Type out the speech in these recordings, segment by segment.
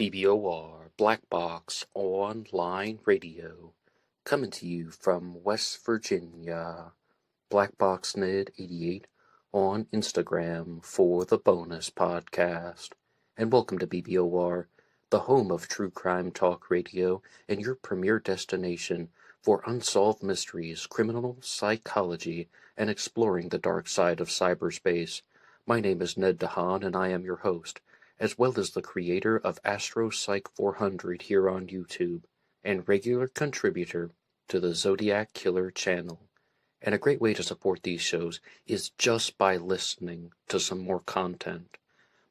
BBOR Black Box Online Radio, coming to you from West Virginia. BlackBoxNid88 on Instagram for the bonus podcast. And welcome to BBOR, the home of true crime talk radio and your premier destination for unsolved mysteries, criminal psychology, and exploring the dark side of cyberspace. My name is Ned DeHaan, and I am your host, as well as the creator of Astro Psych 400 here on YouTube, and regular contributor to the Zodiac Killer channel. And a great way to support these shows is just by listening to some more content.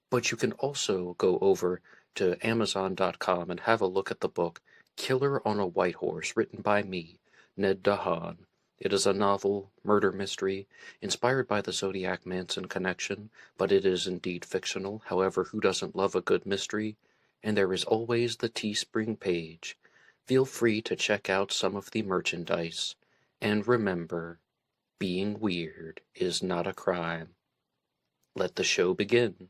But you can also go over to Amazon.com and have a look at the book Killer on a White Horse, written by me, Ned DeHaan. It is a novel, murder mystery, inspired by the Zodiac Manson connection, but it is indeed fictional. However, who doesn't love a good mystery? And there is always the TeeSpring page. Feel free to check out some of the merchandise. And remember, being weird is not a crime. Let the show begin.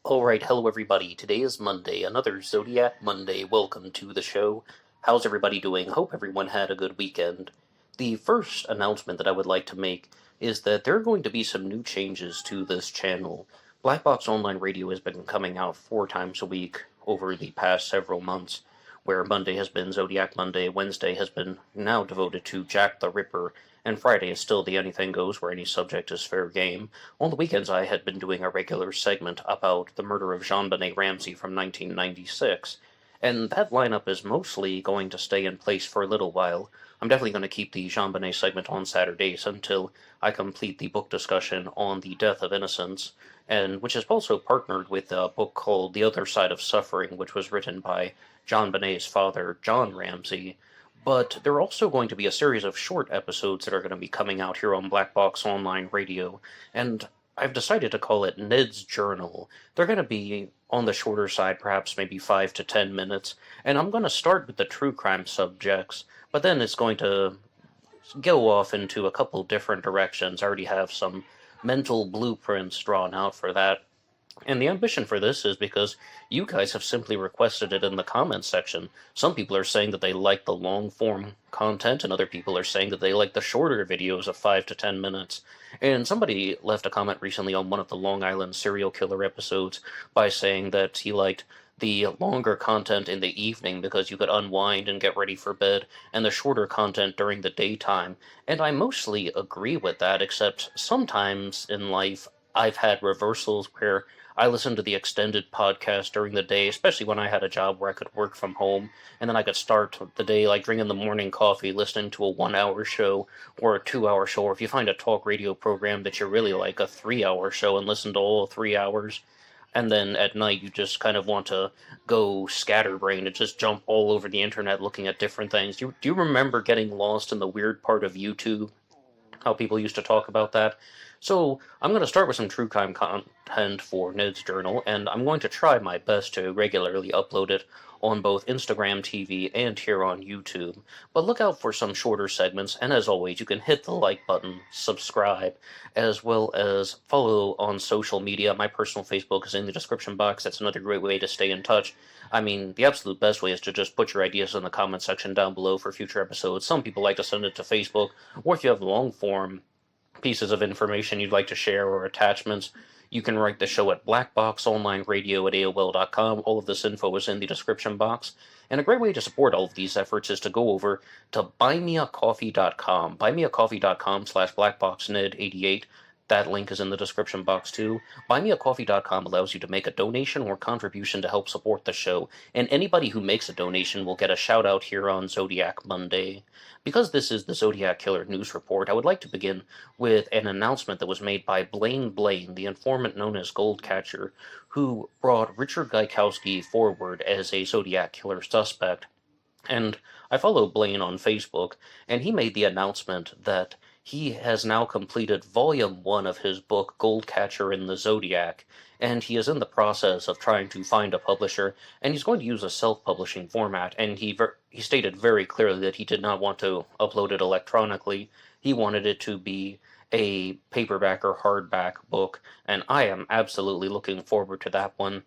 Alright, hello everybody. Today is Monday, another Zodiac Monday. Welcome to the show. How's everybody doing? Hope everyone had a good weekend. The first announcement that I would like to make is that there are going to be some new changes to this channel. Black Box Online Radio has been coming out 4 times a week over the past several months, where Monday has been Zodiac Monday, Wednesday has been now devoted to Jack the Ripper, and Friday is still the Anything Goes, where any subject is fair game. On the weekends I had been doing a regular segment about the murder of JonBenet Ramsey from 1996, and that lineup is mostly going to stay in place for a little while. I'm definitely going to keep the JonBenet segment on Saturdays until I complete the book discussion on The Death of Innocence, and which is also partnered with a book called The Other Side of Suffering, which was written by JonBenet's father, John Ramsey. But there are also going to be a series of short episodes that are going to be coming out here on Black Box Online Radio, and I've decided to call it Ned's Journal. They're going to be on the shorter side, perhaps maybe 5 to 10 minutes, and I'm going to start with the true crime subjects, but then it's going to go off into a couple different directions. I already have some mental blueprints drawn out for that. And the ambition for this is because you guys have simply requested it in the comments section. Some people are saying that they like the long-form content, and other people are saying that they like the shorter videos of 5 to 10 minutes. And somebody left a comment recently on one of the Long Island serial killer episodes by saying that he liked the longer content in the evening because you could unwind and get ready for bed, and the shorter content during the daytime. And I mostly agree with that, except sometimes in life I've had reversals where I listened to the extended podcast during the day, especially when I had a job where I could work from home, and then I could start the day like drinking the morning coffee, listening to a 1-hour show or a 2-hour show, or if you find a talk radio program that you really like, a 3-hour show, and listen to all 3 hours. And then at night you just kind of want to go scatterbrain and just jump all over the internet looking at different things. Do you remember getting lost in the weird part of YouTube? How people used to talk about that? So I'm going to start with some true crime content for Ned's Journal, and I'm going to try my best to regularly upload it on both Instagram TV and here on YouTube. But look out for some shorter segments, and as always, you can hit the like button, subscribe, as well as follow on social media. My personal Facebook is in the description box. That's another great way to stay in touch. I mean, the absolute best way is to just put your ideas in the comment section down below for future episodes. Some people like to send it to Facebook, or if you have long-form pieces of information you'd like to share or attachments, you can write the show at BlackBoxOnlineRadio@AOL.com. All of this info is in the description box. And a great way to support all of these efforts is to go over to BuyMeACoffee.com. BuyMeACoffee.com/BlackBoxNed88. That link is in the description box too. BuyMeACoffee.com allows you to make a donation or contribution to help support the show, and anybody who makes a donation will get a shout out here on Zodiac Monday. Because this is the Zodiac Killer News Report, I would like to begin with an announcement that was made by Blaine, the informant known as Goldcatcher, who brought Richard Gaikowski forward as a Zodiac Killer suspect. And I follow Blaine on Facebook, and he made the announcement that he has now completed Volume 1 of his book, Goldcatcher in the Zodiac, and he is in the process of trying to find a publisher, and he's going to use a self-publishing format, and he stated very clearly that he did not want to upload it electronically. He wanted it to be a paperback or hardback book, and I am absolutely looking forward to that one.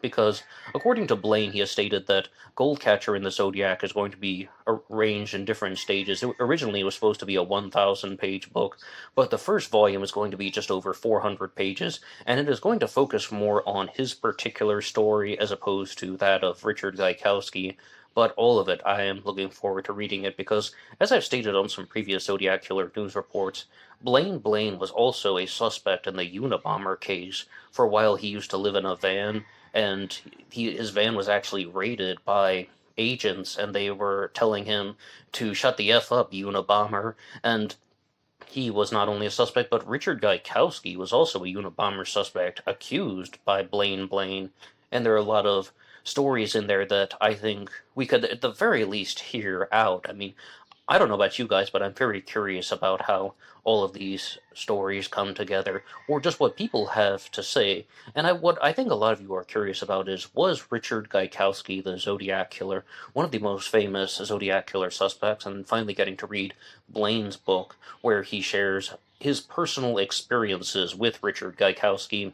because according to Blaine, he has stated that Goldcatcher in the Zodiac is going to be arranged in different stages. Originally, it was supposed to be a 1,000-page book, but the first volume is going to be just over 400 pages, and it is going to focus more on his particular story as opposed to that of Richard Gaikowski. But all of it, I am looking forward to reading it because, as I've stated on some previous Zodiac Killer news reports, Blaine was also a suspect in the Unabomber case. For a while, he used to live in a van, and his van was actually raided by agents, and they were telling him to shut the F up, Unabomber, and he was not only a suspect, but Richard Gaikowski was also a Unabomber suspect, accused by Blaine, and there are a lot of stories in there that I think we could, at the very least, hear out. I mean, I don't know about you guys, but I'm very curious about how all of these stories come together, or just what people have to say. And what I think a lot of you are curious about is, was Richard Gaikowski the Zodiac Killer, one of the most famous Zodiac Killer suspects? And finally getting to read Blaine's book, where he shares his personal experiences with Richard Gaikowski.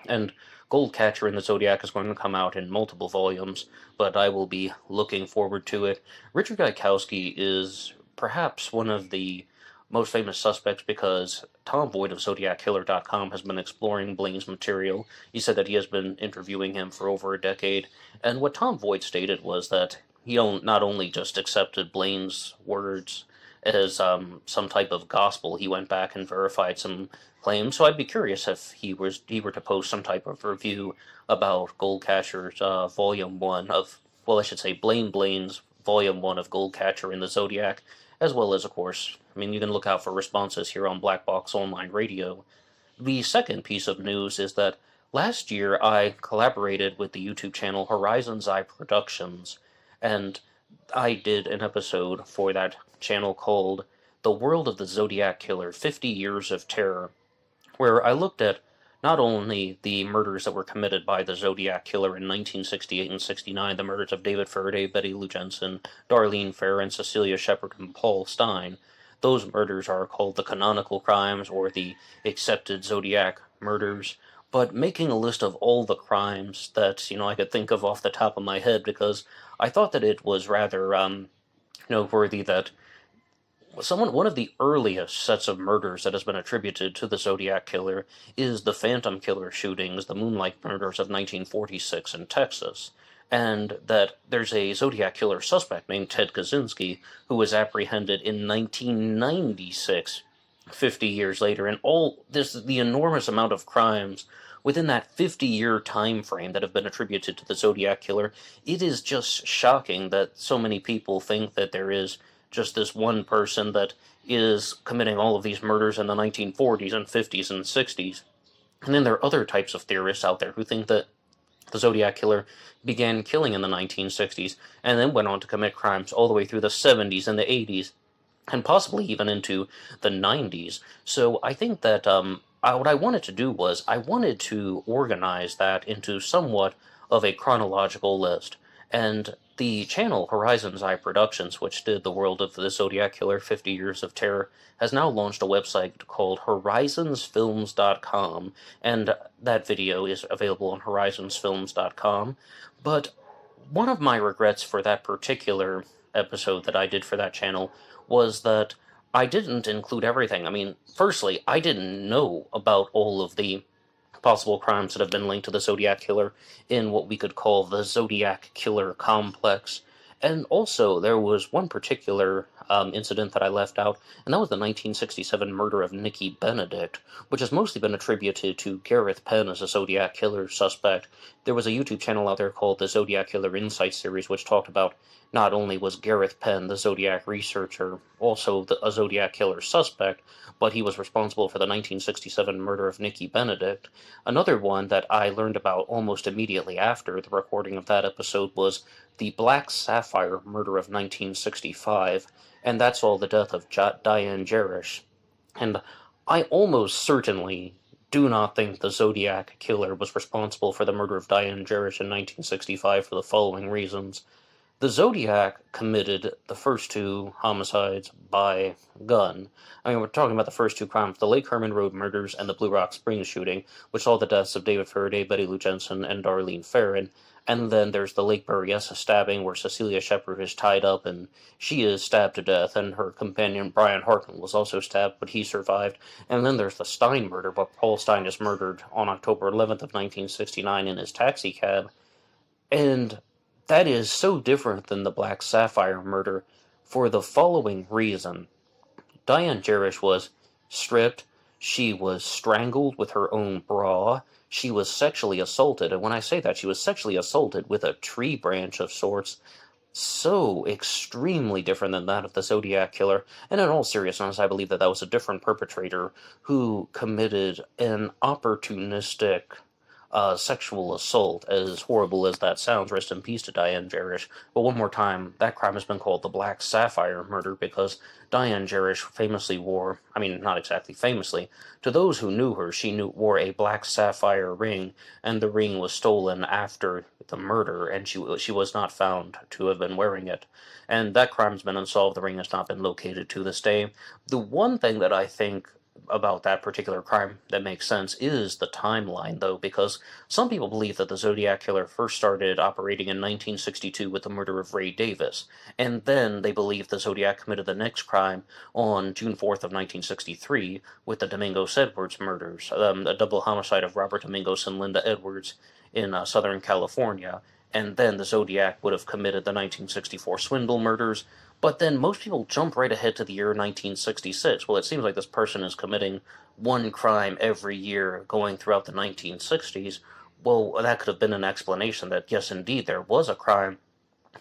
And Goldcatcher in the Zodiac is going to come out in multiple volumes, but I will be looking forward to it. Richard Gaikowski is perhaps one of the most famous suspects because Tom Voigt of ZodiacKiller.com has been exploring Blaine's material. He said that he has been interviewing him for over a decade, and what Tom Voigt stated was that he not only just accepted Blaine's words as some type of gospel, he went back and verified some claims. So I'd be curious if he were to post some type of review about Goldcatcher's Volume 1 of, well, I should say Blaine's Volume 1 of Goldcatcher in the Zodiac, as well as, of course, I mean, you can look out for responses here on Black Box Online Radio. The second piece of news is that last year I collaborated with the YouTube channel Horizon's Eye Productions, and I did an episode for that channel called The World of the Zodiac Killer, 50 Years of Terror, where I looked at not only the murders that were committed by the Zodiac Killer in 1968 and 69, the murders of David Faraday, Betty Lou Jensen, Darlene Fair, and Cecilia Shepard and Paul Stein. Those murders are called the canonical crimes or the accepted Zodiac murders, but making a list of all the crimes that, I could think of off the top of my head, because I thought that it was rather noteworthy that one of the earliest sets of murders that has been attributed to the Zodiac Killer is the Phantom Killer shootings, the Moonlight murders of 1946 in Texas, and that there's a Zodiac Killer suspect named Ted Kaczynski who was apprehended in 1996, 50 years later, and the enormous amount of crimes within that 50-year time frame that have been attributed to the Zodiac Killer. It is just shocking that so many people think that there is just this one person that is committing all of these murders in the 1940s and 50s and 60s. And then there are other types of theorists out there who think that the Zodiac Killer began killing in the 1960s and then went on to commit crimes all the way through the 70s and the 80s and possibly even into the 90s. So I think that what I wanted to do was I wanted to organize that into somewhat of a chronological list. And the channel Horizon's Eye Productions, which did The World of the Zodiac Killer, 50 Years of Terror, has now launched a website called horizonsfilms.com, and that video is available on horizonsfilms.com. But one of my regrets for that particular episode that I did for that channel was that I didn't include everything. I mean, firstly, I didn't know about all of the possible crimes that have been linked to the Zodiac Killer in what we could call the Zodiac Killer complex. And also, there was one particular incident that I left out, and that was the 1967 murder of Nikki Benedict, which has mostly been attributed to Gareth Penn as a Zodiac Killer suspect. There was a YouTube channel out there called the Zodiac Killer Insight series, which talked about not only was Gareth Penn, the Zodiac researcher, also a Zodiac Killer suspect, but he was responsible for the 1967 murder of Nikki Benedict. Another one that I learned about almost immediately after the recording of that episode was the Black Sapphire murder of 1965, and that's all the death of Diane Jarish. And I almost certainly do not think the Zodiac Killer was responsible for the murder of Diane Jarish in 1965 for the following reasons. The Zodiac committed the first two homicides by gun. I mean, we're talking about the first two crimes, the Lake Herman Road murders and the Blue Rock Springs shooting, which saw the deaths of David Faraday, Betty Lou Jensen, and Darlene Ferrin. And then there's the Lake Berryessa stabbing, where Cecilia Shepard is tied up and she is stabbed to death, and her companion Brian Hartman was also stabbed, but he survived. And then there's the Stein murder, where Paul Stein is murdered on October 11th of 1969 in his taxicab. And that is so different than the Black Sapphire murder for the following reason. Diane Jarish was stripped, she was strangled with her own bra, she was sexually assaulted, and when I say that, she was sexually assaulted with a tree branch of sorts, so extremely different than that of the Zodiac killer. And in all seriousness, I believe that that was a different perpetrator who committed an opportunistic sexual assault, as horrible as that sounds. Rest in peace to Diane Jarish. But one more time, that crime has been called the Black Sapphire murder because Diane Jarish famously wore, I mean, not exactly famously, to those who knew her, wore a black sapphire ring, and the ring was stolen after the murder, and she was not found to have been wearing it. And that crime's been unsolved. The ring has not been located to this day. The one thing that I think about that particular crime that makes sense is the timeline, though, because some people believe that the Zodiac killer first started operating in 1962 with the murder of Ray Davis, and then they believe the Zodiac committed the next crime on June 4th of 1963 with the Domingos Edwards murders, a double homicide of Robert Domingos and Linda Edwards in Southern California. And then the Zodiac would have committed the 1964 Swindle murders, but then most people jump right ahead to the year 1966. Well, it seems like this person is committing one crime every year going throughout the 1960s. Well, that could have been an explanation that, yes, indeed, there was a crime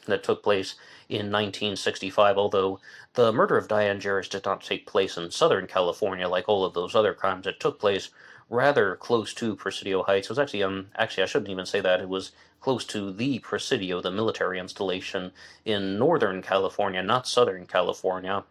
that took place in 1965, although the murder of Diane Jarish did not take place in Southern California like all of those other crimes. It took place rather close to Presidio Heights. It was actually, I shouldn't even say that. It was close to the Presidio, the military installation in Northern California, not Southern California.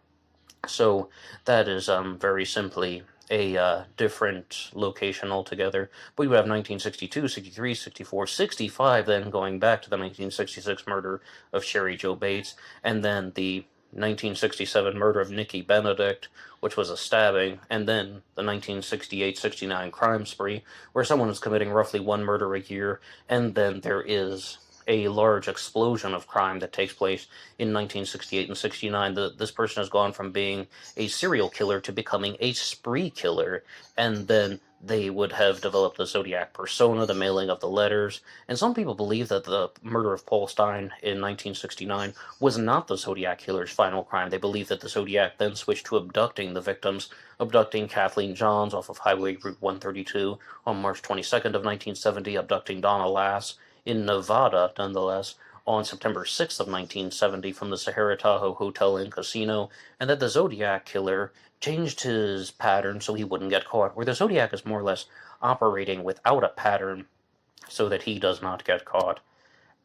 So that is very simply a different location altogether. But you have 1962, 63, 64, 65, then going back to the 1966 murder of Sherry Jo Bates, and then the 1967 murder of Nikki Benedict, which was a stabbing, and then the 1968-69 crime spree, where someone is committing roughly one murder a year, and then there is a large explosion of crime that takes place in 1968 and 69. This person has gone from being a serial killer to becoming a spree killer, and then they would have developed the Zodiac persona, the mailing of the letters, and some people believe that the murder of Paul Stein in 1969 was not the Zodiac killer's final crime. They believe that the Zodiac then switched to abducting the victims, abducting Kathleen Johns off of Highway Route 132 on March 22nd of 1970, abducting Donna Lass in Nevada, nonetheless, on September 6th of 1970 from the Sahara Tahoe Hotel and Casino, and that the Zodiac killer changed his pattern so he wouldn't get caught, where the Zodiac is more or less operating without a pattern so that he does not get caught.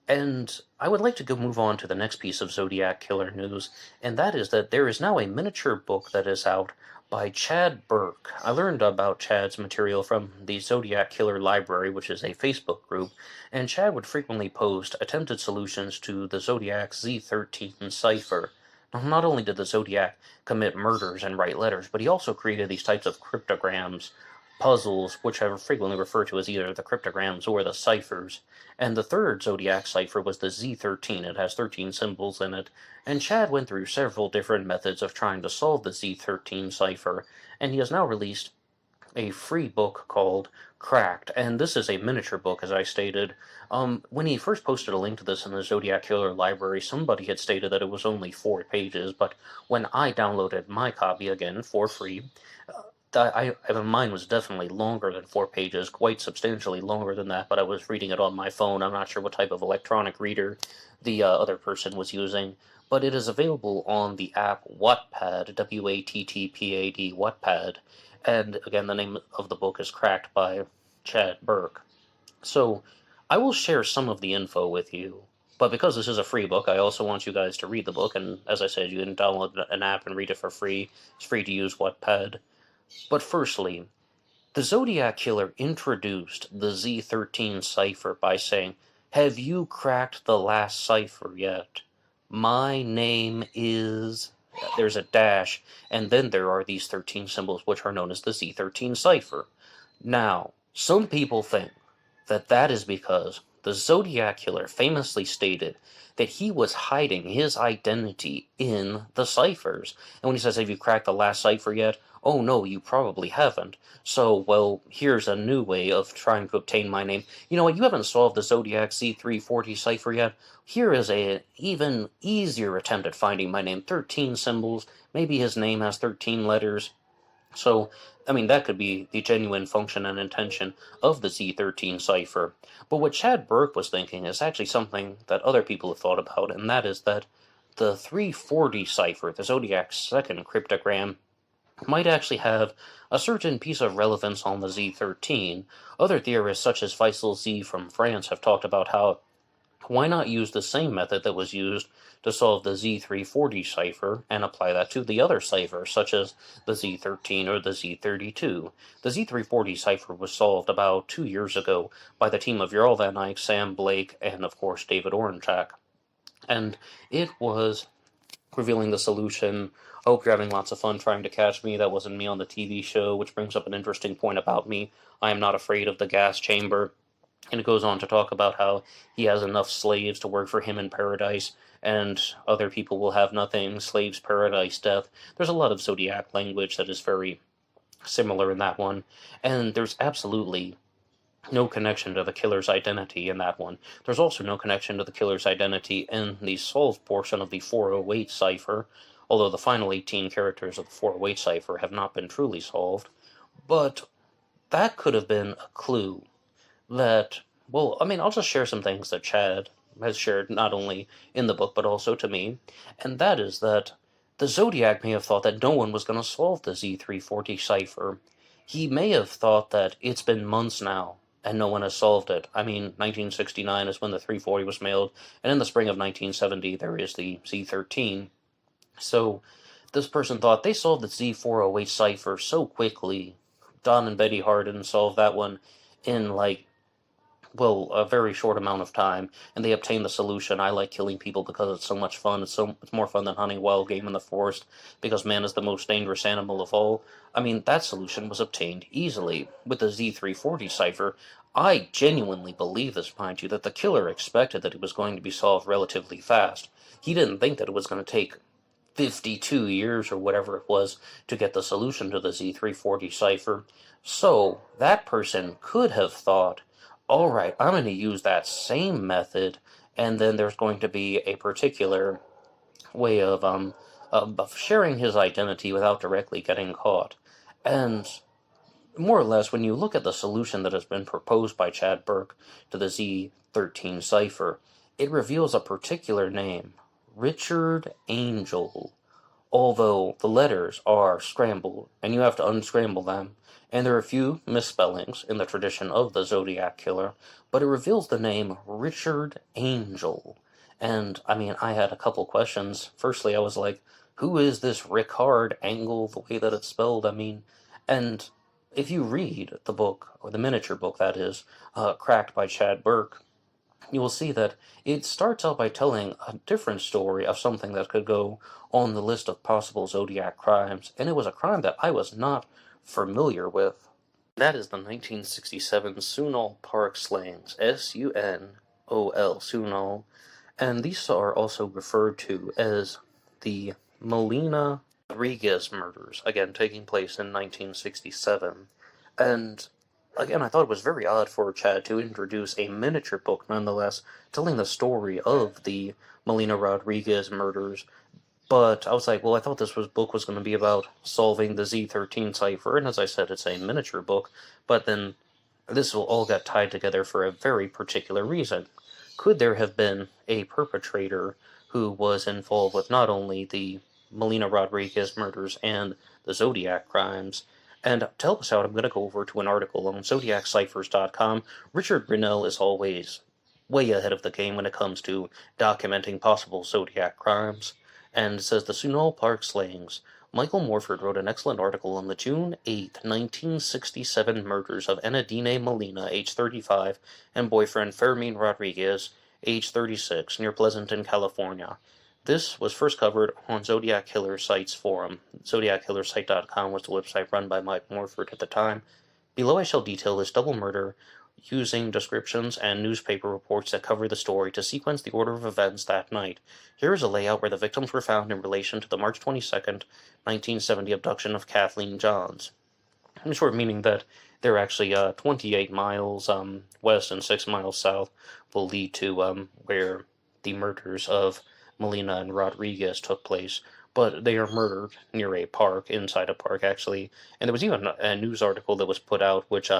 And I would like to move on to the next piece of Zodiac killer news, and that is that there is now a miniature book that is out by Chad Burke. I learned about Chad's material from the Zodiac Killer Library, which is a Facebook group, and Chad would frequently post attempted solutions to the Zodiac Z13 cipher. Now, not only did the Zodiac commit murders and write letters, but he also created these types of cryptograms, puzzles, which are frequently referred to as either the cryptograms or the ciphers. And the third Zodiac cipher was the Z13. It has 13 symbols in it, and Chad went through several different methods of trying to solve the Z13 cipher, and he has now released a free book called Cracked, and this is a miniature book, as I stated. When he first posted a link to this in the Zodiac Killer Library, somebody had stated that it was only 4 pages, but when I downloaded my copy, again, for free, mine was definitely longer than 4 pages, quite substantially longer than that, but I was reading it on my phone. I'm not sure what type of electronic reader the other person was using, but it is available on the app Wattpad, Wattpad, Wattpad, and again, the name of the book is Cracked by Chad Burke. So, I will share some of the info with you, but because this is a free book, I also want you guys to read the book, and as I said, you can download an app and read it for free. It's free to use Wattpad. But firstly, the Zodiac Killer introduced the Z13 cipher by saying, "Have you cracked the last cipher yet?" My name is... There's a dash, and then there are these 13 symbols, which are known as the Z13 cipher. Now, some people think that that is because the Zodiac Killer famously stated that he was hiding his identity in the ciphers. And when he says, have you cracked the last cipher yet? Oh no, you probably haven't. So, well, here's a new way of trying to obtain my name. You know what, you haven't solved the Zodiac Z340 cipher yet. Here is a even easier attempt at finding my name. 13 symbols, maybe his name has 13 letters. So, I mean, that could be the genuine function and intention of the Z13 cipher. But what Chad Burke was thinking is actually something that other people have thought about, and that is that the 340 cipher, the Zodiac's second cryptogram, might actually have a certain piece of relevance on the Z13. Other theorists, such as Faisal Z from France, have talked about how why not use the same method that was used to solve the Z340 cipher and apply that to the other ciphers, such as the Z13 or the Z32. The Z340 cipher was solved about 2 years ago by the team of Ural Van Eyck, Sam Blake, and of course David Oranchak. And it was revealing the solution. I hope you're having lots of fun trying to catch me. That wasn't me on the TV show, which brings up an interesting point about me. I am not afraid of the gas chamber. And it goes on to talk about how he has enough slaves to work for him in paradise, and other people will have nothing, slaves, paradise, death. There's a lot of Zodiac language that is very similar in that one, and there's absolutely no connection to the killer's identity in that one. There's also no connection to the killer's identity in the solved portion of the 408 cipher, although the final 18 characters of the 408 cipher have not been truly solved. But that could have been a clue that, well, I mean, I'll just share some things that Chad has shared not only in the book but also to me, and that is that the Zodiac may have thought that no one was going to solve the Z340 cipher. He may have thought that it's been months now and no one has solved it. I mean, 1969 is when the 340 was mailed, and in the spring of 1970 there is the Z13. So this person thought they solved the Z408 cipher so quickly. Don and Betty Hardin solved that one in a very short amount of time, and they obtained the solution. I like killing people because it's so much fun. It's more fun than hunting wild game in the forest, because man is the most dangerous animal of all. I mean, that solution was obtained easily. With the Z340 cipher, I genuinely believe this, mind you, that the killer expected that it was going to be solved relatively fast. He didn't think that it was going to take 52 years or whatever it was to get the solution to the Z340 cipher. So, that person could have thought, all right, I'm going to use that same method, and then there's going to be a particular way of sharing his identity without directly getting caught. And more or less, when you look at the solution that has been proposed by Chad Burke to the Z13 cipher, it reveals a particular name, Richard Angel, although the letters are scrambled, and you have to unscramble them, and there are a few misspellings in the tradition of the Zodiac Killer, but it reveals the name Richard Angel. And, I mean, I had a couple questions. Firstly, I was like, who is this Rickard Angle, the way that it's spelled? I mean, and if you read the book, or the miniature book that is, Cracked by Chad Burke, you will see that it starts out by telling a different story of something that could go on the list of possible Zodiac crimes, and it was a crime that I was not familiar with. That is the 1967 Sunol Park slayings, S-U-N-O-L, Sunol, and these are also referred to as the Molina Rodriguez murders, again taking place in 1967, and again, I thought it was very odd for Chad to introduce a miniature book, nonetheless, telling the story of the Molina Rodriguez murders. But I was like, well, I thought this book was going to be about solving the Z13 cipher, and as I said, it's a miniature book, but then this will all get tied together for a very particular reason. Could there have been a perpetrator who was involved with not only the Molina Rodriguez murders and the Zodiac crimes? And to help us out, I'm going to go over to an article on ZodiacCiphers.com. Richard Grinnell is always way ahead of the game when it comes to documenting possible Zodiac crimes. And it says, the Sunol Park slayings. Michael Morford wrote an excellent article on the June 8, 1967 murders of Enadine Molina, age 35, and boyfriend Fermin Rodriguez, age 36, near Pleasanton, California. This was first covered on Zodiac Killer Site's forum. ZodiacKillerSite.com was the website run by Mike Morford at the time. Below I shall detail this double murder using descriptions and newspaper reports that cover the story to sequence the order of events that night. Here is a layout where the victims were found in relation to the March 22nd, 1970 abduction of Kathleen Johns. In short, meaning that they're actually 28 miles west and 6 miles south will lead to where the murders of Molina and Rodriguez took place. But they are murdered near a park, inside a park actually. And there was even a news article that was put out, which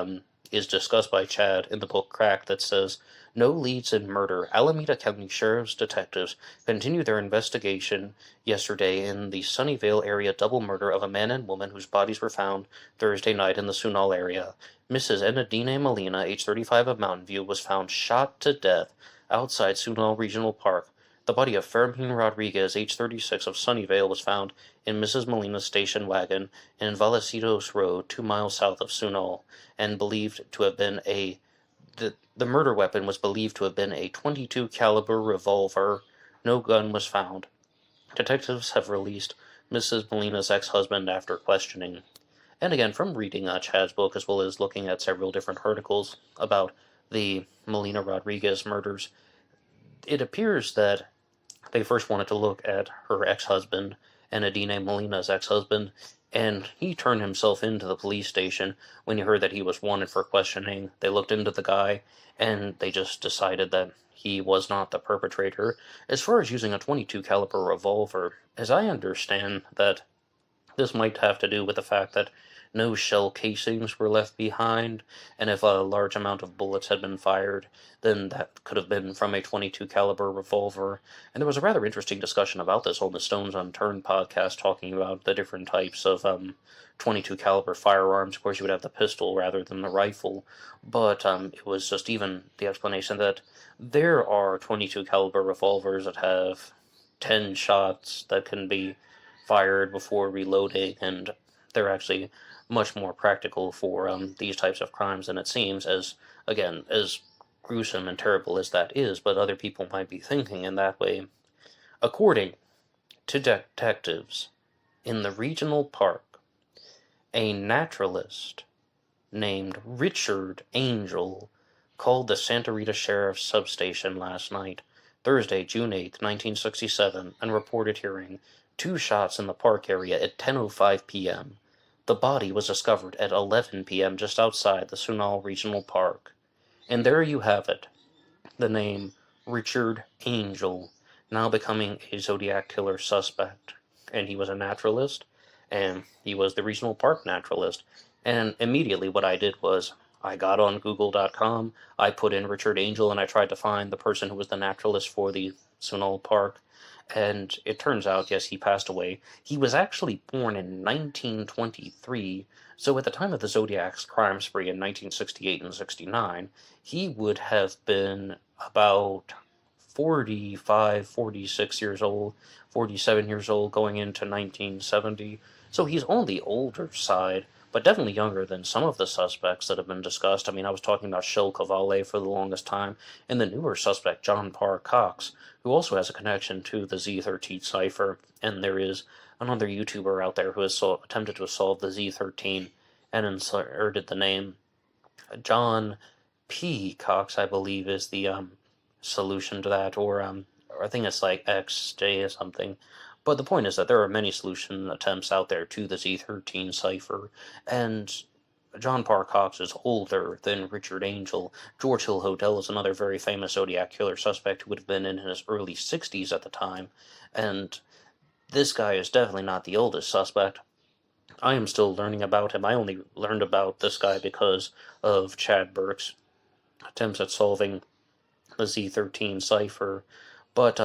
is discussed by Chad in the book Crack, that says, "No leads in murder. Alameda County Sheriff's detectives continued their investigation yesterday in the Sunnyvale area double murder of a man and woman whose bodies were found Thursday night in the Sunol area. Mrs. Enadine Molina, age 35 of Mountain View, was found shot to death outside Sunol Regional Park. The body of Fermin Rodriguez, age 36 of Sunnyvale, was found in Mrs. Molina's station wagon in Vallecillos Road, 2 miles south of Sunol, and believed to have been the murder weapon was believed to have been a .22 caliber revolver. No gun was found. Detectives have released Mrs. Molina's ex-husband after questioning." And again, from reading Chad's book, as well as looking at several different articles about the Molina Rodriguez murders, it appears that they first wanted to look at her ex-husband, Enadine Molina's ex-husband, and he turned himself into the police station when he heard that he was wanted for questioning. They looked into the guy, and they just decided that he was not the perpetrator. As far as using a .22 caliber revolver, as I understand that this might have to do with the fact that no shell casings were left behind, and if a large amount of bullets had been fired, then that could have been from a .22 caliber revolver. And there was a rather interesting discussion about this on the Stones Unturned podcast, talking about the different types of .22 caliber firearms. Of course, you would have the pistol rather than the rifle, but it was just even the explanation that there are .22 caliber revolvers that have 10 shots that can be fired before reloading, and they're actually much more practical for these types of crimes than it seems, as gruesome and terrible as that is, but other people might be thinking in that way. According to detectives in the regional park, a naturalist named Richard Angel called the Santa Rita Sheriff's Substation last night, Thursday, June 8, 1967, and reported hearing 2 shots in the park area at 10:05 p.m. The body was discovered at 11 p.m. just outside the Sunol Regional Park. And there you have it. The name Richard Angel, now becoming a Zodiac killer suspect. And he was a naturalist, and he was the regional park naturalist. And immediately what I did was, I got on Google.com, I put in Richard Angel, and I tried to find the person who was the naturalist for the Sunol Park. And it turns out, yes, he passed away. He was actually born in 1923, so at the time of the Zodiac's crime spree in 1968 and 69, he would have been about 45, 46 years old, 47 years old going into 1970. So he's on the older side, but definitely younger than some of the suspects that have been discussed. I mean, I was talking about Shel Cavale for the longest time, and the newer suspect, John Parr Cox, who also has a connection to the Z13 cipher, and there is another YouTuber out there who has attempted to solve the Z13 and inserted the name John P. Cox, I believe, is the solution to that, or I think it's like XJ or something. But the point is that there are many solution attempts out there to the Z13 cipher, and John Parr Cox is older than Richard Angel. George Hill Hotel is another very famous Zodiac killer suspect who would have been in his early 60s at the time, and this guy is definitely not the oldest suspect. I am still learning about him. I only learned about this guy because of Chad Burke's attempts at solving the Z13 cipher, but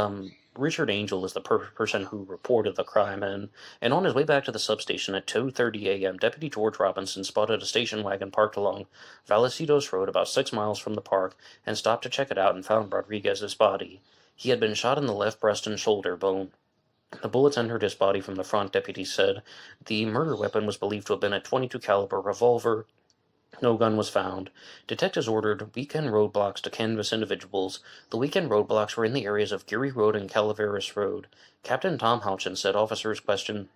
Richard Angel is the person who reported the crime, and on his way back to the substation at 2:30 a.m., Deputy George Robinson spotted a station wagon parked along Vallecillos Road about 6 miles from the park and stopped to check it out and found Rodriguez's body. He had been shot in the left breast and shoulder bone. The bullets entered his body from the front, deputies said. The murder weapon was believed to have been a .22 caliber revolver, No gun was found. Detectives ordered weekend roadblocks to canvass individuals. The weekend roadblocks were in the areas of Geary Road and Calaveras Road. Captain Tom Houchin said officers questioned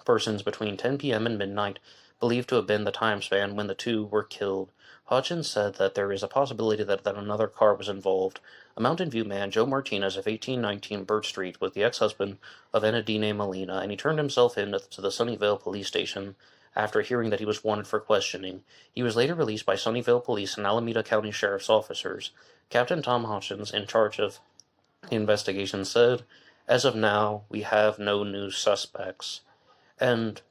persons between 10 p.m. and midnight, believed to have been the time span when the two were killed. Hutchins said that there is a possibility that another car was involved. A Mountain View man, Joe Martinez of 1819 Birch Street, was the ex-husband of Enadine Molina, and he turned himself in to the Sunnyvale police station after hearing that he was wanted for questioning. He was later released by Sunnyvale Police and Alameda County Sheriff's officers. Captain Tom Hutchins, in charge of the investigation, said, "As of now, we have no new suspects." And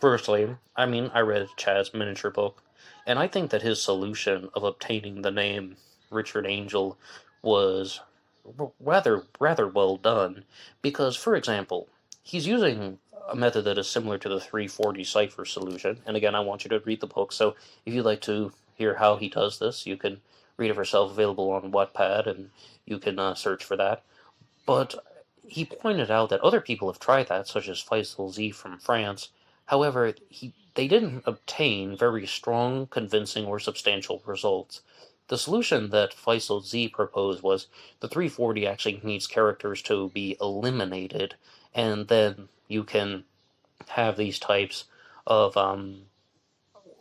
firstly, I read Chad's miniature book, and I think that his solution of obtaining the name Richard Angel was rather well done, because, for example, he's using a method that is similar to the 340 cipher solution. And again, I want you to read the book, so if you'd like to hear how he does this, you can read it for yourself, available on Wattpad, and you can search for that. But he pointed out that other people have tried that, such as Faisal Z from France. However, they didn't obtain very strong, convincing, or substantial results. The solution that Faisal Z proposed was the 340 actually needs characters to be eliminated, and then you can have these types of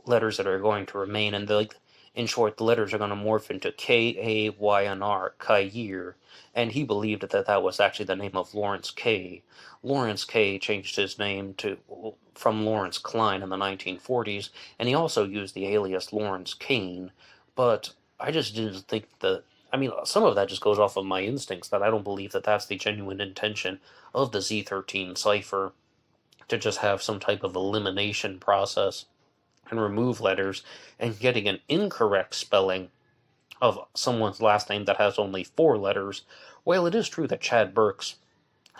letters that are going to remain, and in short, the letters are going to morph into K-A-Y-N-R, Kayer, and he believed that was actually the name of Lawrence K. Lawrence K changed his name from Lawrence Klein in the 1940s, and he also used the alias Lawrence Kane, but I just didn't think that. Some of that just goes off of my instincts, that I don't believe that that's the genuine intention of the Z13 cipher, to just have some type of elimination process and remove letters, and getting an incorrect spelling of someone's last name that has only 4 letters. While it is true that Chad Burke's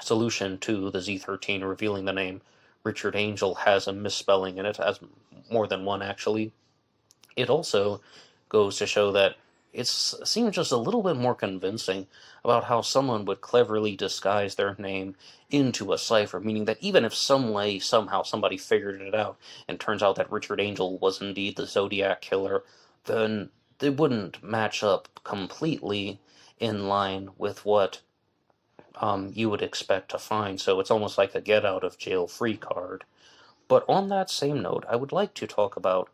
solution to the Z13 revealing the name Richard Angel has a misspelling in it, has more than one actually, it also goes to show that it seems just a little bit more convincing about how someone would cleverly disguise their name into a cipher, meaning that even if some way, somehow, somebody figured it out, and turns out that Richard Angel was indeed the Zodiac killer, then it wouldn't match up completely in line with what you would expect to find. So it's almost like a get out of jail free card. But on that same note, I would like to talk about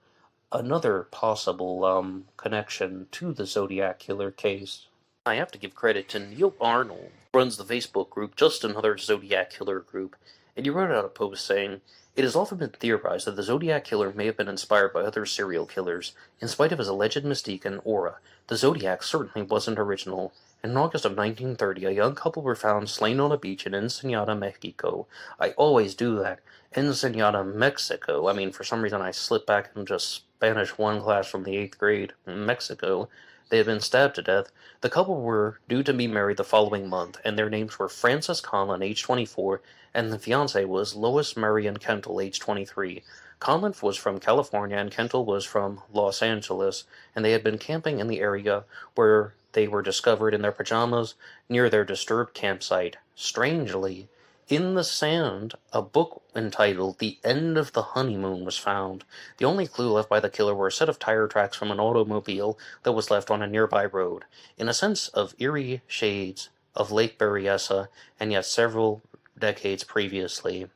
another possible connection to the Zodiac killer case. I have to give credit to Neil Arnold, who runs the Facebook group Just Another Zodiac Killer Group, and he wrote out a post saying, "It has often been theorized that the Zodiac killer may have been inspired by other serial killers. In spite of his alleged mystique and aura, the Zodiac certainly wasn't original. In August of 1930, a young couple were found slain on a beach in Ensenada, Mexico." I always do that. Ensenada, Mexico. For some reason I slipped back in just Spanish 1 class from the 8th grade. Mexico. They had been stabbed to death. The couple were due to be married the following month, and their names were Francis Conlon, age 24, and the fiancée was Lois Marion Kentel, age 23. Conlon was from California, and Kentel was from Los Angeles, and they had been camping in the area where they were discovered in their pajamas near their disturbed campsite. Strangely, in the sand, a book entitled The End of the Honeymoon was found. The only clue left by the killer were a set of tire tracks from an automobile that was left on a nearby road, in a sense of eerie shades of Lake Berryessa, and yet several decades previously.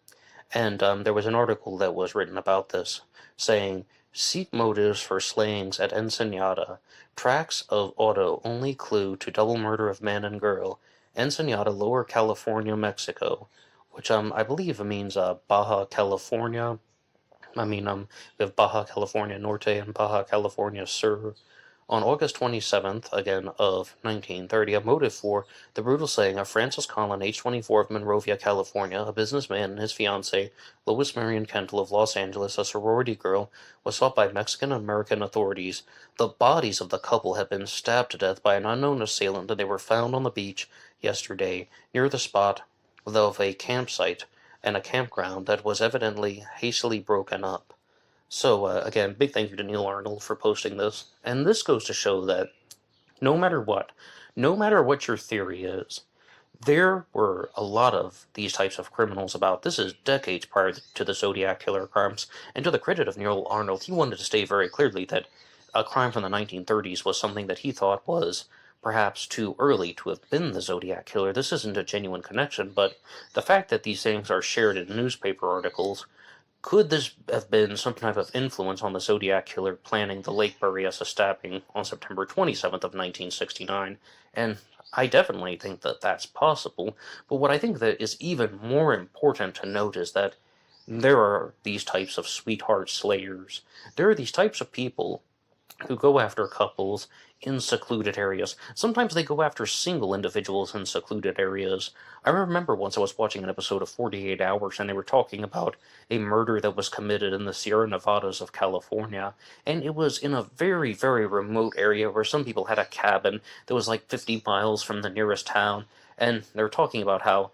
And there was an article that was written about this, saying, "Seek motives for slayings at Ensenada. Tracks of auto only clue to double murder of man and girl. Ensenada, Lower California, Mexico," which I believe means Baja California. We have Baja California Norte and Baja California Sur. On August 27th, again, of 1930, a motive for the brutal slaying of Francis Conlon, age 24, of Monrovia, California, a businessman, and his fiancée, Lois Marion Kentel of Los Angeles, a sorority girl, was sought by Mexican-American authorities. The bodies of the couple had been stabbed to death by an unknown assailant, and they were found on the beach yesterday, near the spot of a campsite and a campground that was evidently hastily broken up. So, again, big thank you to Neil Arnold for posting this. And this goes to show that no matter what your theory is, There were a lot of these types of criminals about. This is decades prior to the Zodiac killer crimes, and to the credit of Neil Arnold, he wanted to state very clearly that a crime from the 1930s was something that he thought was perhaps too early to have been the Zodiac killer. This isn't a genuine connection, but the fact that these things are shared in newspaper articles, could this have been some type of influence on the Zodiac killer planning the Lake Berryessa stabbing on September 27th of 1969? And I definitely think that that's possible, but what I think that is even more important to note is that there are these types of sweetheart slayers. There are these types of people who go after couples in secluded areas. Sometimes they go after single individuals in secluded areas. I remember once I was watching an episode of 48 Hours and they were talking about a murder that was committed in the Sierra Nevadas of California, and it was in a very, very remote area where some people had a cabin that was like 50 miles from the nearest town, and they were talking about how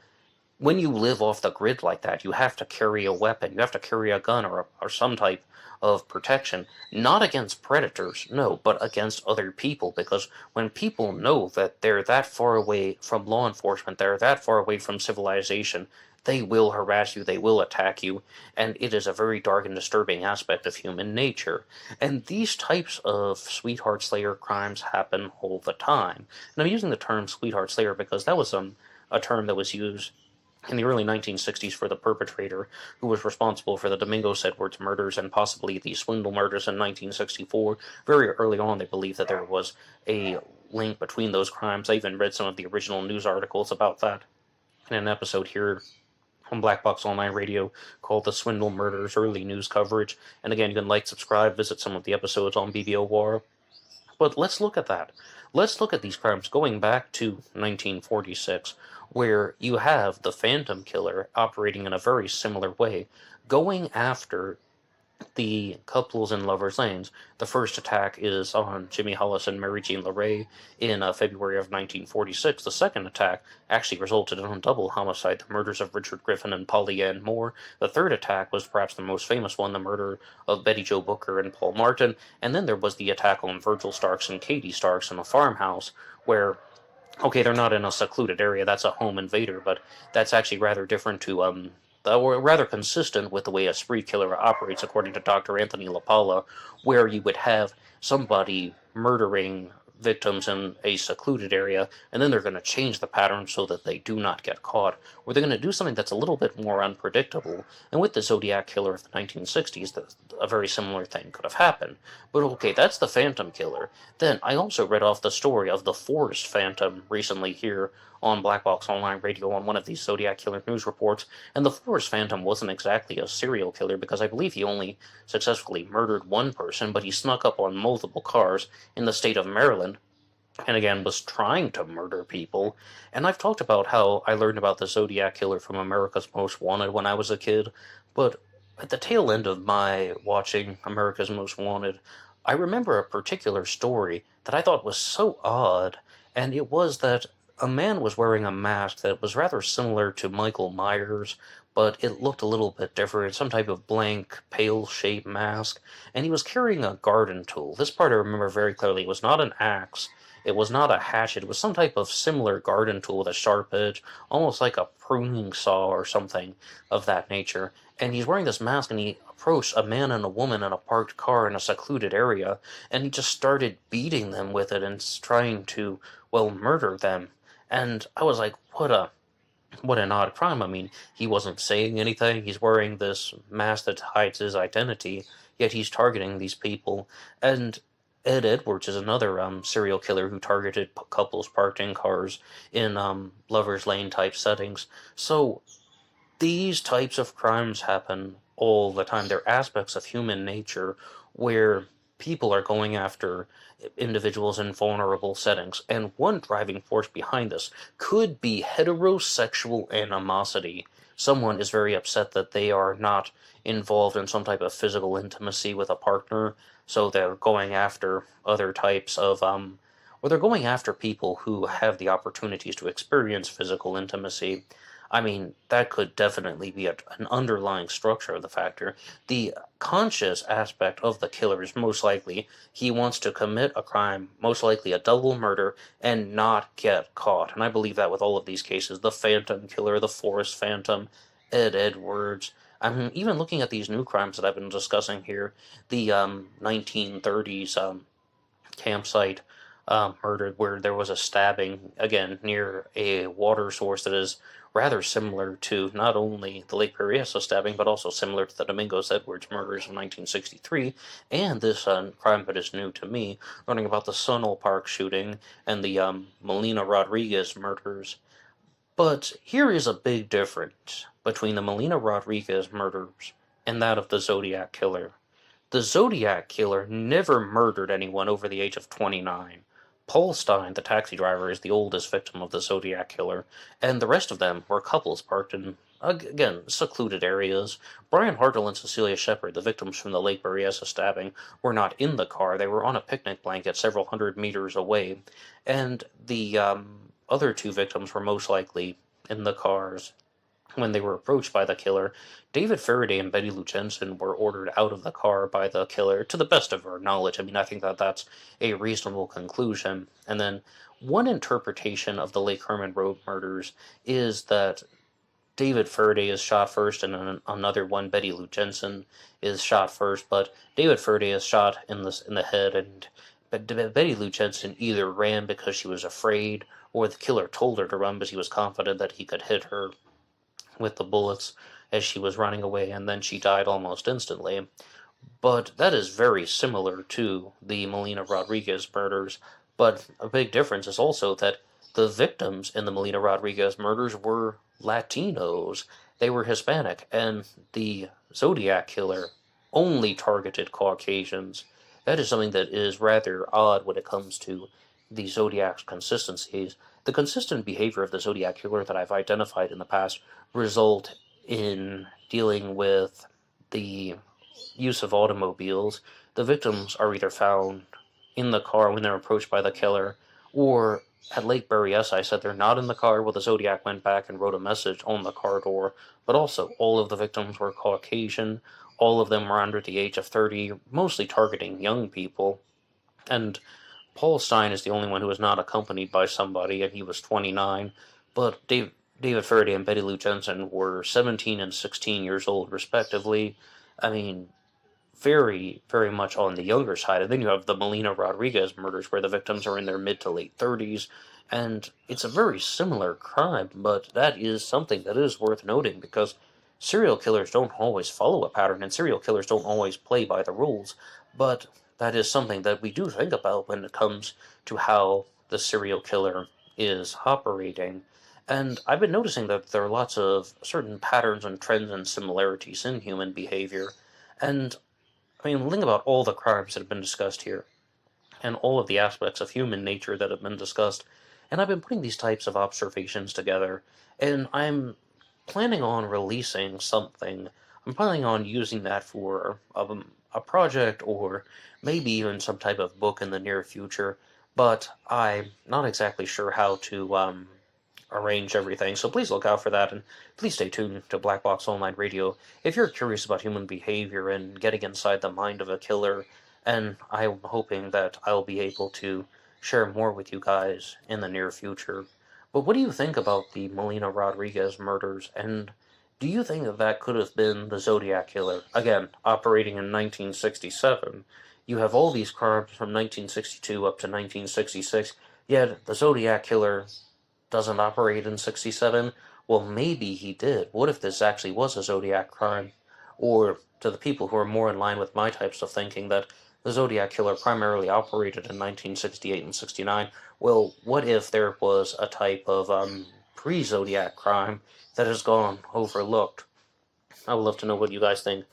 when you live off the grid like that, you have to carry a weapon, you have to carry a gun or some type of protection, not against predators, no, but against other people, because when people know that they're that far away from law enforcement, they're that far away from civilization, they will harass you, they will attack you, and it is a very dark and disturbing aspect of human nature. And these types of sweetheart slayer crimes happen all the time. And I'm using the term sweetheart slayer because that was a term that was used in the early 1960s for the perpetrator who was responsible for the Domingos Edwards murders and possibly the Swindle murders in 1964. Very early on, they believed that there was a link between those crimes. I even read some of the original news articles about that in an episode here on Black Box Online Radio called The Swindle Murders Early News Coverage. And again, you can like, subscribe, visit some of the episodes on BBOR. But let's look at that. Let's look at these crimes going back to 1946, where you have the Phantom Killer operating in a very similar way, going after the couples in Lover's Lanes. The first attack is on Jimmy Hollis and Mary Jean LeRae in February of 1946. The second attack actually resulted in a double homicide, the murders of Richard Griffin and Polly Ann Moore. The third attack was perhaps the most famous one, the murder of Betty Jo Booker and Paul Martin. And then there was the attack on Virgil Starks and Katie Starks in a farmhouse where, okay, they're not in a secluded area, that's a home invader, but that's actually rather different to were rather consistent with the way a spree killer operates, according to Dr. Anthony LaPaula, where you would have somebody murdering victims in a secluded area, and then they're going to change the pattern so that they do not get caught, or they're going to do something that's a little bit more unpredictable. And with the Zodiac killer of the 1960s, a very similar thing could have happened. But okay, that's the Phantom Killer. Then I also read off the story of the Forest Phantom recently here on Black Box Online Radio on one of these Zodiac Killer news reports, and the Forest Phantom wasn't exactly a serial killer because I believe he only successfully murdered one person, but he snuck up on multiple cars in the state of Maryland, and again was trying to murder people. And I've talked about how I learned about the Zodiac Killer from America's Most Wanted when I was a kid, but at the tail end of my watching America's Most Wanted, I remember a particular story that I thought was so odd, and it was that a man was wearing a mask that was rather similar to Michael Myers, but it looked a little bit different, some type of blank, pale-shaped mask, and he was carrying a garden tool. This part I remember very clearly. It was not an axe, it was not a hatchet, it was some type of similar garden tool with a sharp edge, almost like a pruning saw or something of that nature. And he's wearing this mask, and he approached a man and a woman in a parked car in a secluded area, and he just started beating them with it and trying to, well, murder them. And I was like, what an odd crime. I mean, he wasn't saying anything. He's wearing this mask that hides his identity, yet he's targeting these people. And Ed Edwards is another serial killer who targeted couples parked in cars in Lover's Lane type settings. So these types of crimes happen all the time. They're aspects of human nature where people are going after individuals in vulnerable settings, and one driving force behind this could be heterosexual animosity. Someone is very upset that they are not involved in some type of physical intimacy with a partner, so they're going after other types of, or they're going after people who have the opportunities to experience physical intimacy. I mean, that could definitely be an underlying structure of the factor. The conscious aspect of the killer is most likely he wants to commit a crime, most likely a double murder, and not get caught. And I believe that with all of these cases, the Phantom Killer, the Forest Phantom, Ed Edwards. I'm even looking at these new crimes that I've been discussing here. The 1930s campsite murdered where there was a stabbing, again, near a water source that is rather similar to not only the Lake Berryessa stabbing, but also similar to the Domingos Edwards murders of 1963, and this crime that is new to me, learning about the Sunol Park shooting and the Melina Rodriguez murders. But here is a big difference between the Melina Rodriguez murders and that of the Zodiac Killer. The Zodiac Killer never murdered anyone over the age of 29. Paul Stein, the taxi driver, is the oldest victim of the Zodiac Killer, and the rest of them were couples parked in, again, secluded areas. Brian Hartle and Cecilia Shepard, the victims from the Lake Berryessa stabbing, were not in the car. They were on a picnic blanket several hundred meters away, and the other two victims were most likely in the cars when they were approached by the killer. David Faraday and Betty Lou Jensen were ordered out of the car by the killer, to the best of our knowledge. I mean, I think that that's a reasonable conclusion. And then one interpretation of the Lake Herman Road murders is that David Faraday is shot first, and another one, Betty Lou Jensen, is shot first. But David Faraday is shot in the head, and Betty Lou Jensen either ran because she was afraid, or the killer told her to run because he was confident that he could hit her with the bullets as she was running away, and then she died almost instantly. But that is very similar to the Melina Rodriguez murders. But a big difference is also that the victims in the Melina Rodriguez murders were Latinos. They were Hispanic, and the Zodiac Killer only targeted Caucasians. That is something that is rather odd when it comes to the Zodiac's consistencies. The consistent behavior of the Zodiac Killer that I've identified in the past result in dealing with the use of automobiles. The victims are either found in the car when they're approached by the killer, or at Lake Berryessa, I said they're not in the car. Well, the Zodiac went back and wrote a message on the car door, but also all of the victims were Caucasian. All of them were under the age of 30, mostly targeting young people. And Paul Stein is the only one who was not accompanied by somebody, and he was 29. But David Faraday and Betty Lou Jensen were 17 and 16 years old, respectively. I mean, very, very much on the younger side. And then you have the Melina Rodriguez murders, where the victims are in their mid to late 30s. And it's a very similar crime, but that is something that is worth noting, because serial killers don't always follow a pattern, and serial killers don't always play by the rules. But that is something that we do think about when it comes to how the serial killer is operating. And I've been noticing that there are lots of certain patterns and trends and similarities in human behavior. And I mean, think about all the crimes that have been discussed here, and all of the aspects of human nature that have been discussed. And I've been putting these types of observations together, and I'm planning on releasing something. I'm planning on using that for a project, or maybe even some type of book in the near future, but I'm not exactly sure how to arrange everything, so please look out for that, and please stay tuned to Black Box Online Radio if you're curious about human behavior and getting inside the mind of a killer, and I'm hoping that I'll be able to share more with you guys in the near future. But what do you think about the Melina Rodriguez murders, and do you think that that could have been the Zodiac Killer, again, operating in 1967? You have all these crimes from 1962 up to 1966, yet the Zodiac Killer doesn't operate in 67? Well, maybe he did. What if this actually was a Zodiac crime? Or, to the people who are more in line with my types of thinking, that the Zodiac Killer primarily operated in 1968 and 69, well, what if there was a type of pre-Zodiac crime that has gone overlooked? I would love to know what you guys think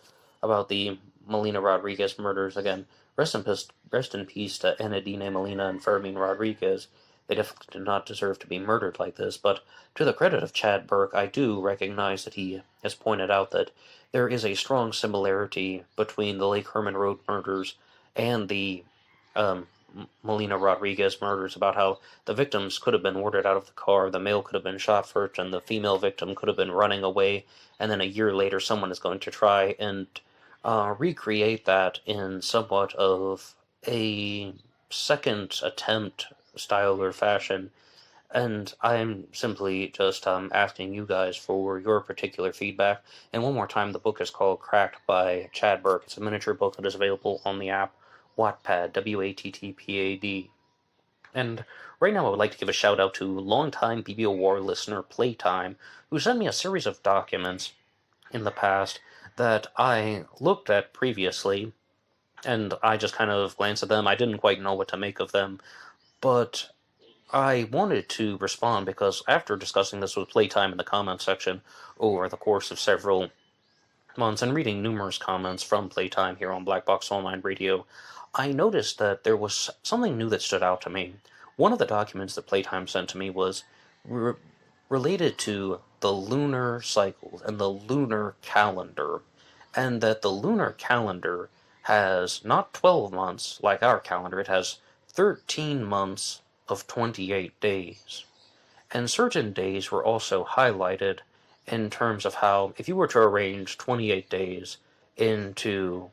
about the Melina Rodriguez murders. Again, rest in peace to Enadine Molina and Fermin Rodriguez. They definitely did not deserve to be murdered like this, but to the credit of Chad Burke, I do recognize that he has pointed out that there is a strong similarity between the Lake Herman Road murders and the Melina Rodriguez murders, about how the victims could have been ordered out of the car, the male could have been shot first, and the female victim could have been running away, and then a year later someone is going to try and recreate that in somewhat of a second attempt style or fashion. And I'm simply just asking you guys for your particular feedback. And one more time, the book is called Cracked by Chad Burke. It's a miniature book that is available on the app Wattpad, Wattpad. And right now I would like to give a shout out to longtime BBOR listener Playtime, who sent me a series of documents in the past that I looked at previously, and I just kind of glanced at them. I didn't quite know what to make of them, but I wanted to respond because after discussing this with Playtime in the comments section over the course of several months and reading numerous comments from Playtime here on BlackBoxOnlineRadio, I noticed that there was something new that stood out to me. One of the documents that Playtime sent to me was related to the lunar cycles and the lunar calendar, and that the lunar calendar has not 12 months like our calendar, it has 13 months of 28 days. And certain days were also highlighted in terms of how, if you were to arrange 28 days into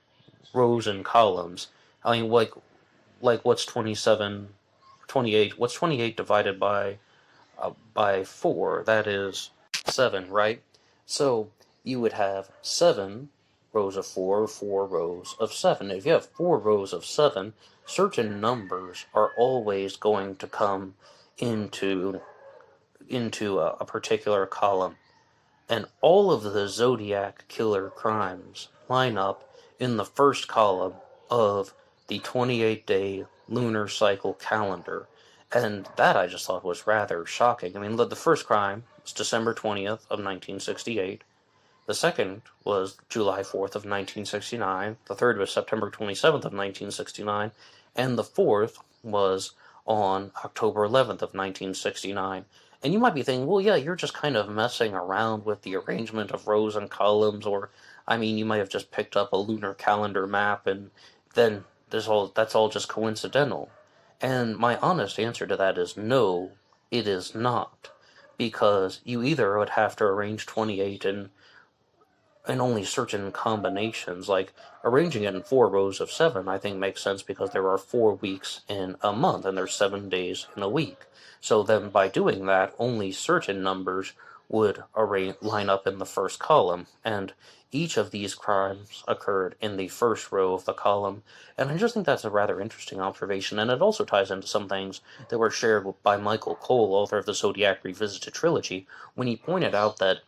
rows and columns, I mean, what's 27, 28, what's 28 divided by 4? That is 7, right? So you would have 7 rows of 4, 4 rows of 7. If you have 4 rows of 7, certain numbers are always going to come into a particular column. And all of the Zodiac killer crimes line up in the first column of the 28-day lunar cycle calendar. And that I just thought was rather shocking. I mean, the first crime was December 20th of 1968. The second was July 4th of 1969. The third was September 27th of 1969. And the fourth was on October 11th of 1969. And you might be thinking, well, yeah, you're just kind of messing around with the arrangement of rows and columns, or, I mean, you might have just picked up a lunar calendar map, and then that's all just coincidental. And my honest answer to that is no, it is not. Because you either would have to arrange 28 in only certain combinations, like arranging it in 4 rows of 7, I think makes sense because there are 4 weeks in a month, and there's 7 days in a week. So then by doing that, only certain numbers would line up in the first column, and each of these crimes occurred in the first row of the column, and I just think that's a rather interesting observation, and it also ties into some things that were shared by Michael Cole, author of the Zodiac Revisited trilogy, when he pointed out that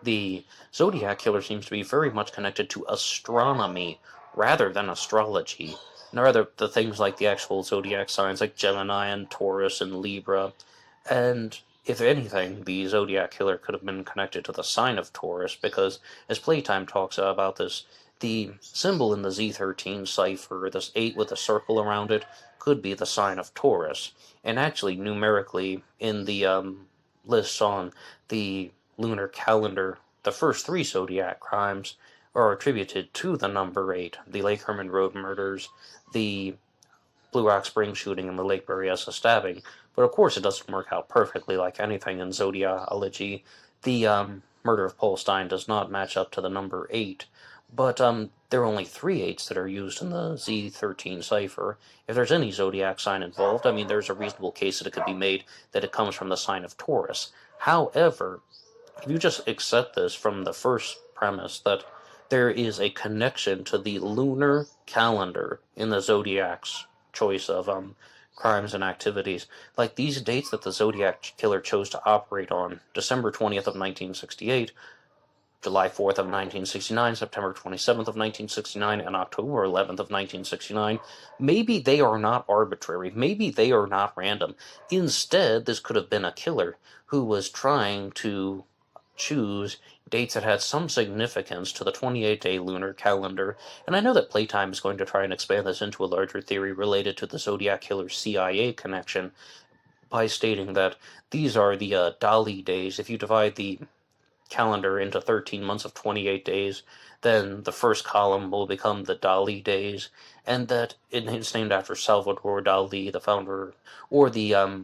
the Zodiac killer seems to be very much connected to astronomy rather than astrology. And rather the things like the actual zodiac signs like Gemini and Taurus and Libra. And if anything, the Zodiac killer could have been connected to the sign of Taurus, because as Playtime talks about this, the symbol in the Z13 cipher, this 8 with a circle around it, could be the sign of Taurus. And actually, numerically, in the lists on the lunar calendar, the first 3 Zodiac crimes are attributed to the number 8, the Lake Herman Road murders, the Blue Rock Spring shooting, and the Lake Berryessa stabbing. But of course it doesn't work out perfectly like anything in Zodiacology. The murder of Paul Stein does not match up to the number 8, but there are only 3 8s that are used in the Z13 cipher. If there's any Zodiac sign involved, I mean, there's a reasonable case that it could be made that it comes from the sign of Taurus. However, if you just accept this from the first premise that there is a connection to the lunar calendar in the Zodiac's choice of crimes and activities, like these dates that the Zodiac killer chose to operate on, December 20th of 1968, July 4th of 1969, September 27th of 1969, and October 11th of 1969, maybe they are not arbitrary, maybe they are not random. Instead, this could have been a killer who was trying to choose dates that had some significance to the 28-day lunar calendar, and I know that Playtime is going to try and expand this into a larger theory related to the Zodiac killer's CIA connection by stating that these are the Dali days. If you divide the calendar into 13 months of 28 days, then the first column will become the Dali days, and that it's named after Salvador Dali, the founder, or the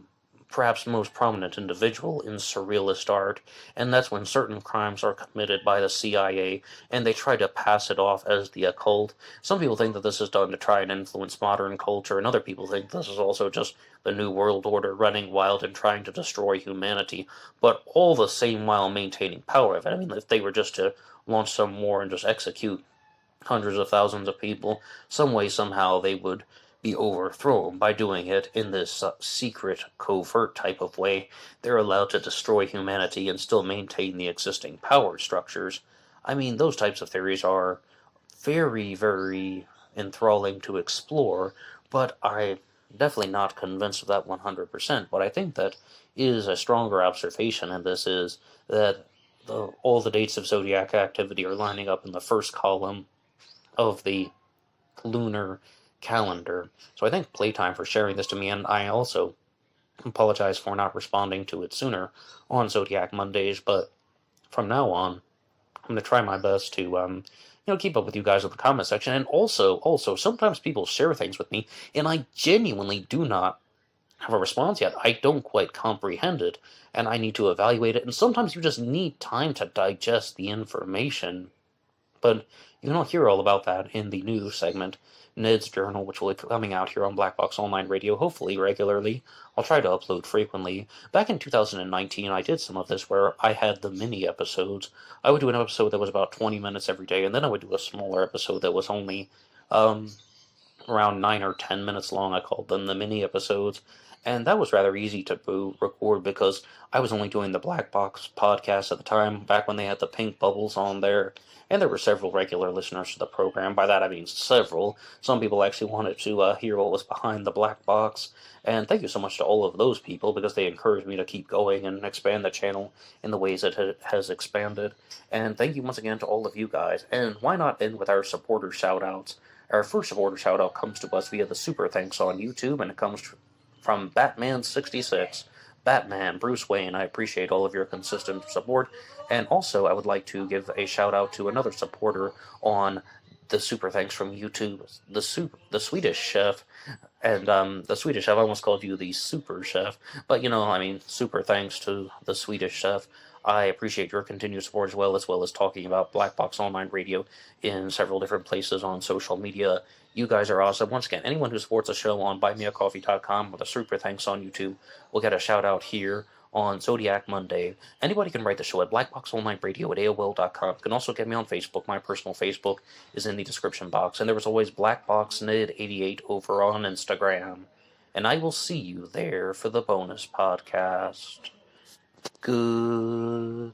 perhaps most prominent individual in surrealist art, and that's when certain crimes are committed by the CIA, and they try to pass it off as the occult. Some people think that this is done to try and influence modern culture, and other people think this is also just the New World Order running wild and trying to destroy humanity, but all the same while maintaining power. I mean, if they were just to launch some war and just execute hundreds of thousands of people, some way, somehow, they would be overthrown. By doing it in this secret, covert type of way, they're allowed to destroy humanity and still maintain the existing power structures. I mean, those types of theories are very, very enthralling to explore, but I'm definitely not convinced of that 100%. But I think that is a stronger observation, and this is that all the dates of Zodiac activity are lining up in the first column of the lunar calendar. So I thank Playtime for sharing this to me, and I also apologize for not responding to it sooner on Zodiac Mondays, but from now on, I'm going to try my best to, keep up with you guys in the comment section. And also, sometimes people share things with me, and I genuinely do not have a response yet. I don't quite comprehend it, and I need to evaluate it, and sometimes you just need time to digest the information. But you can hear all about that in the news segment, Ned's Journal, which will be coming out here on Black Box Online Radio, hopefully regularly. I'll try to upload frequently. Back in 2019, I did some of this where I had the mini episodes. I would do an episode that was about 20 minutes every day, and then I would do a smaller episode that was only around 9 or 10 minutes long. I called them the mini episodes. And that was rather easy to record because I was only doing the Black Box podcast at the time, back when they had the pink bubbles on there. And there were several regular listeners to the program. By that I mean several. Some people actually wanted to hear what was behind the black box. And thank you so much to all of those people, because they encouraged me to keep going and expand the channel in the ways it has expanded. And thank you once again to all of you guys. And why not end with our supporter shoutouts? Our first supporter shoutout comes to us via the Super Thanks on YouTube, and it comes from Batman66. Batman, Bruce Wayne, I appreciate all of your consistent support. And also, I would like to give a shout out to another supporter on the Super Thanks from YouTube, the Swedish Chef. And the Swedish Chef, I almost called you the Super Chef, but Super Thanks to the Swedish Chef. I appreciate your continued support as well as talking about Black Box Online Radio in several different places on social media. You guys are awesome. Once again, anyone who supports the show on BuyMeACoffee.com with a Super Thanks on YouTube will get a shout out here on Zodiac Monday. Anybody can write the show at BlackBoxOnlineRadio at AOL.com. You can also get me on Facebook. My personal Facebook is in the description box. And there was always BlackBoxNid88 over on Instagram. And I will see you there for the bonus podcast. Goodbye.